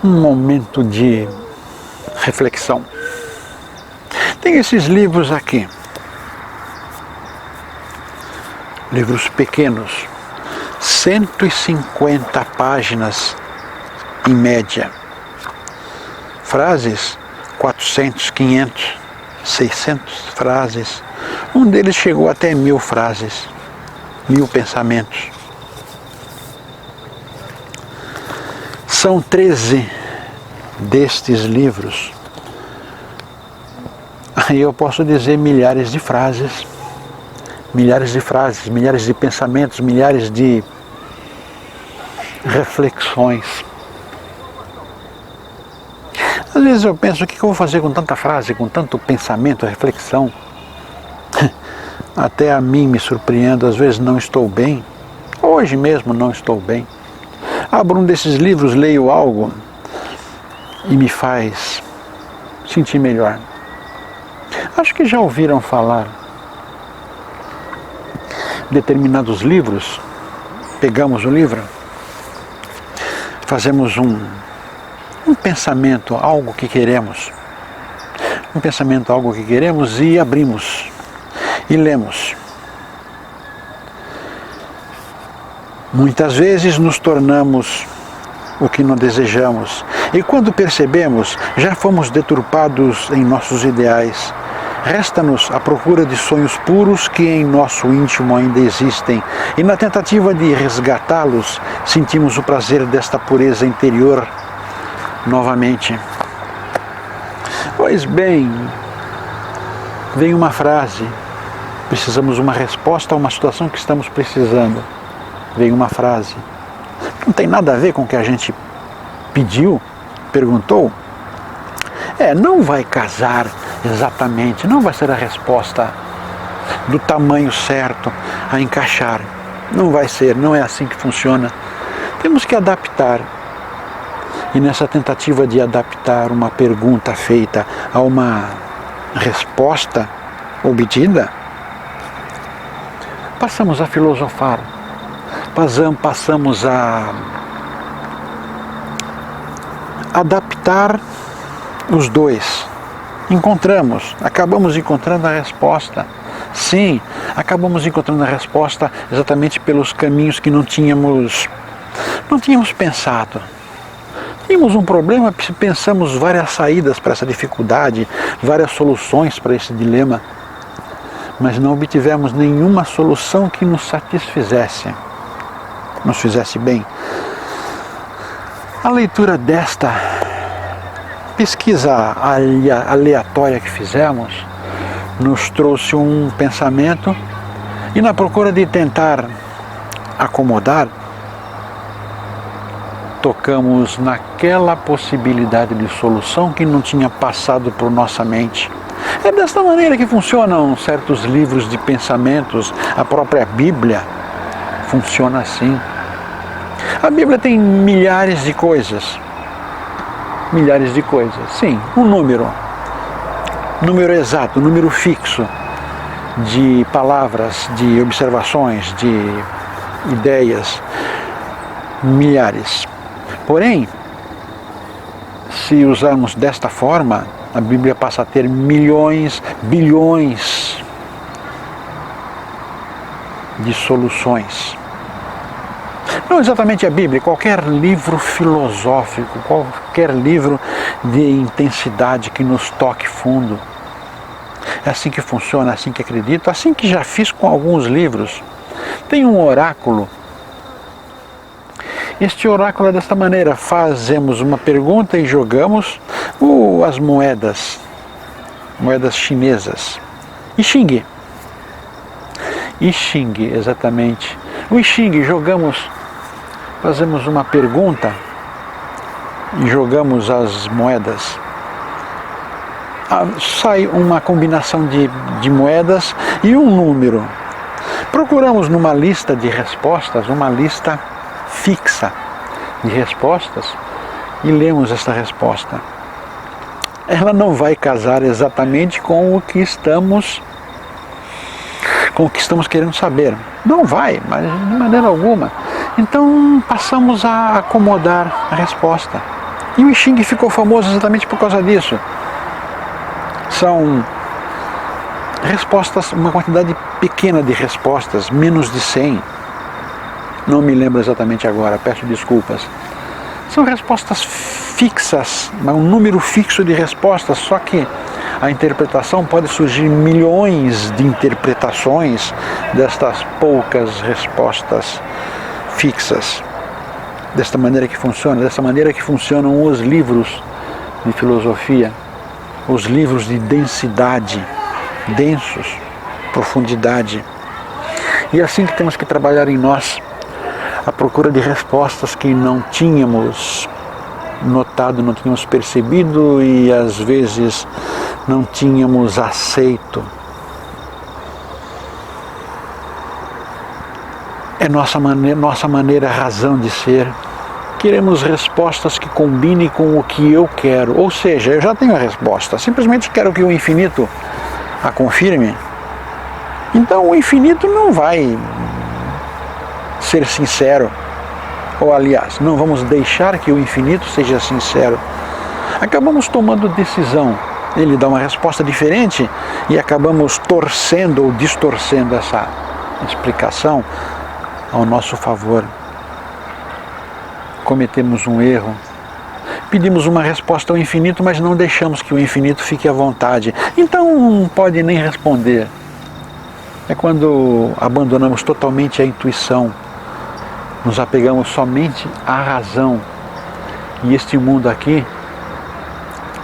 um momento de reflexão. Tem esses livros aqui, livros pequenos, 150 páginas em média, frases 400, 500, 600 frases, um deles chegou até 1000 frases, 1000 pensamentos. São 13 destes livros. Aí eu posso dizer milhares de frases, milhares de pensamentos, milhares de reflexões. Às vezes eu penso, o que eu vou fazer com tanta frase, com tanto pensamento, reflexão? Até a mim me surpreendo, às vezes não estou bem, hoje mesmo não estou bem. Abro um desses livros, leio algo e me faz sentir melhor. Acho que já ouviram falar determinados livros, pegamos o livro, fazemos um pensamento, algo que queremos, e abrimos e lemos. Muitas vezes nos tornamos o que não desejamos, e quando percebemos, já fomos deturpados em nossos ideais. Resta-nos a procura de sonhos puros que em nosso íntimo ainda existem, e na tentativa de resgatá-los, sentimos o prazer desta pureza interior novamente. Pois bem, vem uma frase, precisamos uma resposta a uma situação que estamos precisando. Vem uma frase, não tem nada a ver com o que a gente pediu, perguntou. Não vai casar exatamente, não vai ser a resposta do tamanho certo a encaixar. Não vai ser, não é assim que funciona. Temos que adaptar. E nessa tentativa de adaptar uma pergunta feita a uma resposta obtida, passamos a filosofar, passamos a adaptar os dois. Acabamos encontrando a resposta. Sim, acabamos encontrando a resposta exatamente pelos caminhos que não tínhamos pensado. Tínhamos um problema, pensamos várias saídas para essa dificuldade, várias soluções para esse dilema, mas não obtivemos nenhuma solução que nos satisfizesse, nos fizesse bem. A leitura desta pesquisa aleatória que fizemos nos trouxe um pensamento, e na procura de tentar acomodar, tocamos naquela possibilidade de solução que não tinha passado por nossa mente. É desta maneira que funcionam certos livros de pensamentos, a própria Bíblia funciona assim. A Bíblia tem milhares de coisas, sim, um número exato, número fixo de palavras, de observações, de ideias, milhares. Porém, se usarmos desta forma, a Bíblia passa a ter milhões, bilhões de soluções. Não exatamente a Bíblia, qualquer livro filosófico, qualquer livro de intensidade que nos toque fundo. É assim que funciona, é assim que acredito, assim que já fiz com alguns livros. Tem um oráculo. Este oráculo é desta maneira: fazemos uma pergunta e jogamos as moedas chinesas. I Ching, exatamente. O I Ching, fazemos uma pergunta e jogamos as moedas. Sai uma combinação de moedas e um número. Procuramos numa lista de respostas, uma lista fixa de respostas, e lemos esta resposta. Ela não vai casar exatamente com o que estamos querendo saber. Não vai, mas de maneira alguma. Então passamos a acomodar a resposta. E o I Ching ficou famoso exatamente por causa disso. São respostas, uma quantidade pequena de respostas, menos de 100. Não me lembro exatamente agora, peço desculpas. São respostas fixas, um número fixo de respostas, só que a interpretação pode surgir milhões de interpretações destas poucas respostas fixas. Desta maneira que funciona, dessa maneira que funcionam os livros de filosofia, os livros de densidade, densos, profundidade. E é assim que temos que trabalhar em nós, a procura de respostas que não tínhamos notado, não tínhamos percebido e às vezes não tínhamos aceito. É nossa maneira, razão de ser. Queremos respostas que combinem com o que eu quero. Ou seja, eu já tenho a resposta, simplesmente quero que o infinito a confirme. Então o infinito não vai ser sincero. Ou aliás, não vamos deixar que o infinito seja sincero. Acabamos tomando decisão. Ele dá uma resposta diferente e acabamos torcendo ou distorcendo essa explicação ao nosso favor. Cometemos um erro. Pedimos uma resposta ao infinito, mas não deixamos que o infinito fique à vontade. Então não pode nem responder. É quando abandonamos totalmente a intuição. Nos apegamos somente à razão. E este mundo aqui,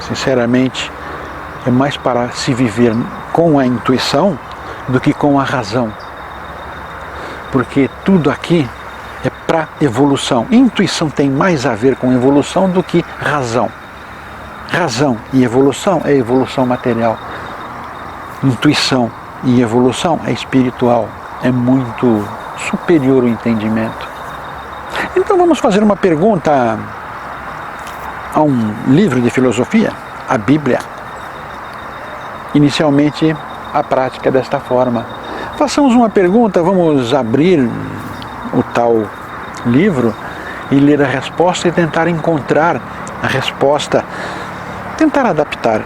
sinceramente, é mais para se viver com a intuição do que com a razão. Porque tudo aqui é para evolução. Intuição tem mais a ver com evolução do que razão. Razão e evolução é evolução material. Intuição e evolução é espiritual. É muito superior o entendimento. Então vamos fazer uma pergunta a um livro de filosofia, a Bíblia. Inicialmente, a prática desta forma. Façamos uma pergunta, vamos abrir o tal livro e ler a resposta e tentar encontrar a resposta, tentar adaptar.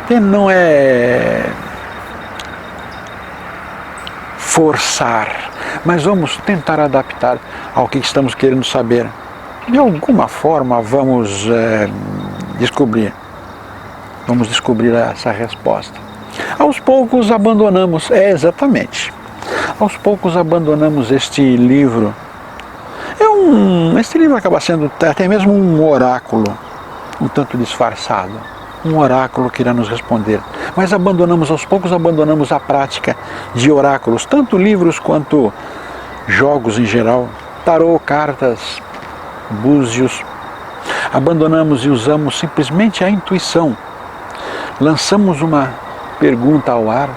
E não é forçar, mas vamos tentar adaptar ao que estamos querendo saber. De alguma forma vamos descobrir essa resposta. Aos poucos abandonamos, exatamente, aos poucos abandonamos este livro. Este livro acaba sendo até mesmo um oráculo, um tanto disfarçado, um oráculo que irá nos responder. Mas aos poucos abandonamos a prática de oráculos, tanto livros quanto jogos em geral, tarô, cartas, búzios. Abandonamos e usamos simplesmente a intuição. Lançamos uma pergunta ao ar,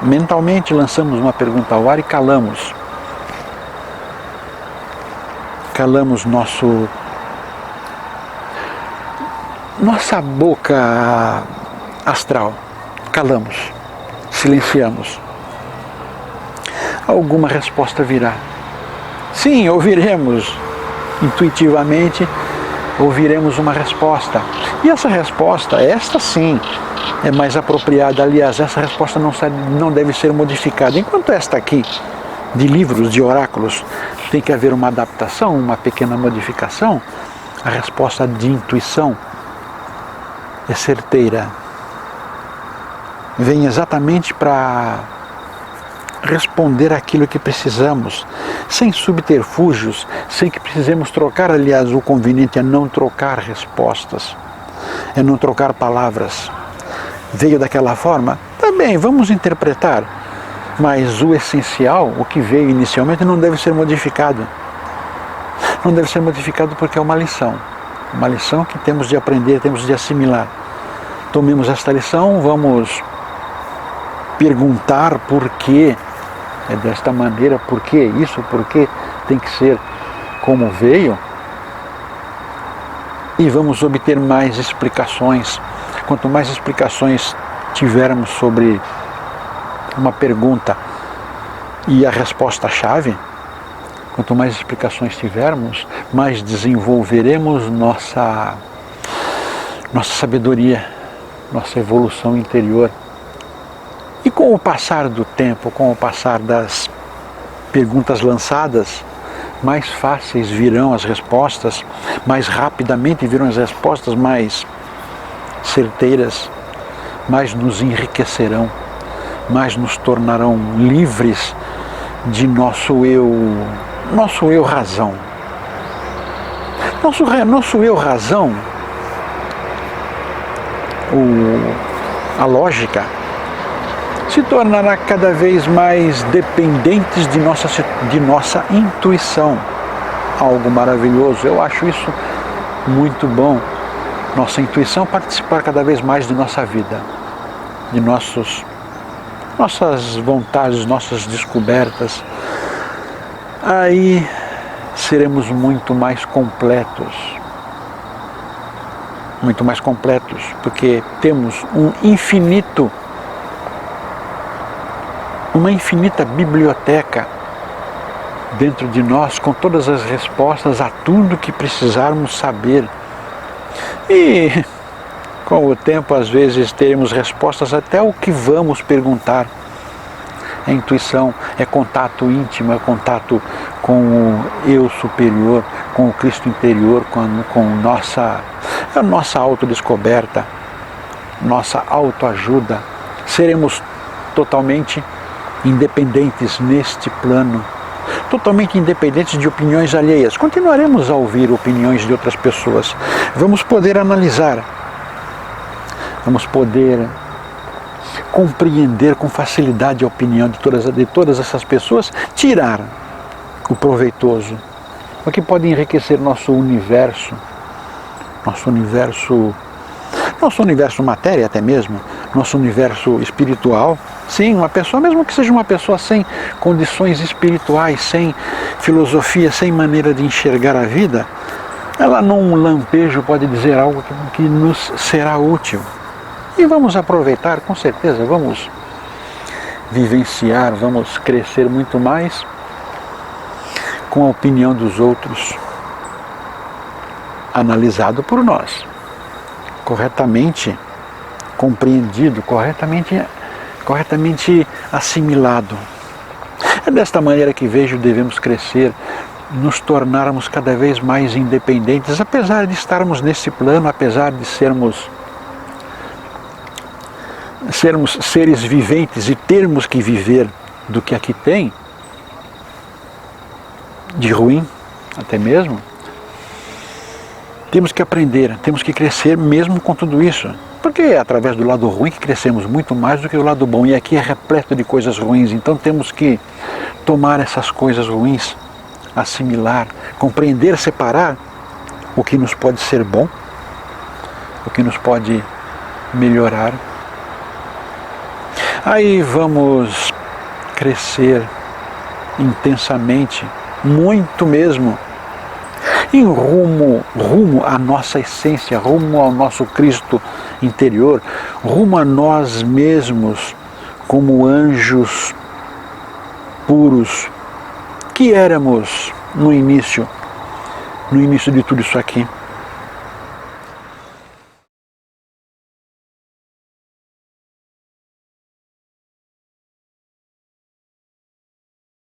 mentalmente lançamos uma pergunta ao ar e calamos. Calamos nossa boca astral. Calamos, silenciamos. Alguma resposta virá. Sim, ouviremos intuitivamente, ouviremos uma resposta. E essa resposta, esta sim, é mais apropriada. Aliás, essa resposta não deve ser modificada. Enquanto esta aqui, de livros, de oráculos, tem que haver uma adaptação, uma pequena modificação, a resposta de intuição é certeira. Vem exatamente para responder aquilo que precisamos, sem subterfúgios, sem que precisemos trocar. Aliás, o conveniente é não trocar respostas, é não trocar palavras. Veio daquela forma, tá bem, vamos interpretar, mas o essencial, o que veio inicialmente, não deve ser modificado. Não deve ser modificado porque é uma lição que temos de aprender, temos de assimilar. Tomemos esta lição, vamos perguntar por que é desta maneira, por que isso, por que tem que ser como veio, e vamos obter mais explicações. Quanto mais explicações tivermos sobre uma pergunta e a resposta-chave, Quanto mais explicações tivermos, mais desenvolveremos nossa sabedoria, nossa evolução interior. E com o passar do tempo, com o passar das perguntas lançadas, mais fáceis virão as respostas, mais rapidamente virão as respostas, mais certeiras, mais nos enriquecerão, mais nos tornarão livres de nosso eu razão. Nosso eu razão, a lógica, se tornará cada vez mais dependentes de nossa intuição. Algo maravilhoso, eu acho isso muito bom. Nossa intuição participar cada vez mais de nossa vida, de nossas vontades, nossas descobertas. Aí seremos muito mais completos, porque temos uma infinita biblioteca dentro de nós, com todas as respostas a tudo que precisarmos saber. E com o tempo, às vezes, teremos respostas até o que vamos perguntar. É intuição, é contato íntimo, é contato com o eu superior, com o Cristo interior, com nossa autodescoberta, nossa autoajuda. Seremos totalmente independentes neste plano, totalmente independentes de opiniões alheias. Continuaremos a ouvir opiniões de outras pessoas. Vamos poder analisar, vamos poder compreender com facilidade a opinião de todas essas pessoas, tirar o proveitoso, o que pode enriquecer nosso universo matéria até mesmo, nosso universo espiritual. Sim, uma pessoa, mesmo que seja uma pessoa sem condições espirituais, sem filosofia, sem maneira de enxergar a vida, ela num lampejo pode dizer algo que nos será útil. E vamos aproveitar, com certeza, vamos vivenciar, vamos crescer muito mais com a opinião dos outros, analisado por nós, corretamente compreendido, corretamente assimilado. É desta maneira que vejo devemos crescer, nos tornarmos cada vez mais independentes, apesar de estarmos nesse plano, apesar de sermos seres viventes e termos que viver do que aqui tem, de ruim até mesmo, temos que aprender, temos que crescer mesmo com tudo isso, porque é através do lado ruim que crescemos muito mais do que o lado bom, e aqui é repleto de coisas ruins, então temos que tomar essas coisas ruins, assimilar, compreender, separar o que nos pode ser bom, o que nos pode melhorar. Aí vamos crescer intensamente, muito mesmo, em rumo à nossa essência, rumo ao nosso Cristo interior, rumo a nós mesmos como anjos puros que éramos no início de tudo isso aqui.